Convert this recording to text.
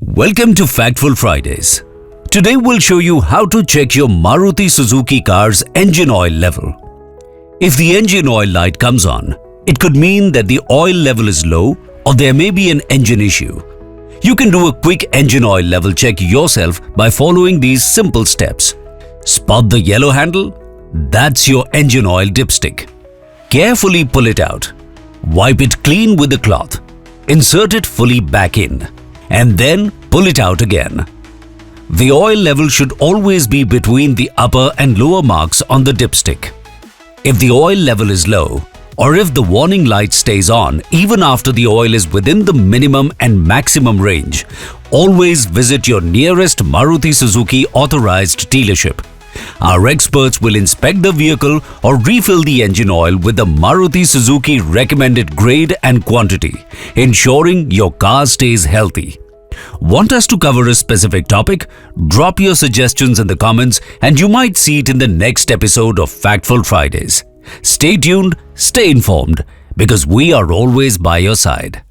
Welcome to Factful Fridays. Today we'll show you how to check your Maruti Suzuki car's engine oil level. If the engine oil light comes on, it could mean that the oil level is low or there may be an engine issue. You can do a quick engine oil level check yourself by following these simple steps. Spot the yellow handle? That's your engine oil dipstick. Carefully pull it out. Wipe it clean with a cloth. Insert it fully back in. And then pull it out again. The oil level should always be between the upper and lower marks on the dipstick. If the oil level is low, or if the warning light stays on even after the oil is within the minimum and maximum range, always visit your nearest Maruti Suzuki authorized dealership. Our experts will inspect the vehicle or refill the engine oil with the Maruti Suzuki recommended grade and quantity, ensuring your car stays healthy. Want us to cover a specific topic? Drop your suggestions in the comments and you might see it in the next episode of Factful Fridays. Stay tuned, stay informed, because we are always by your side.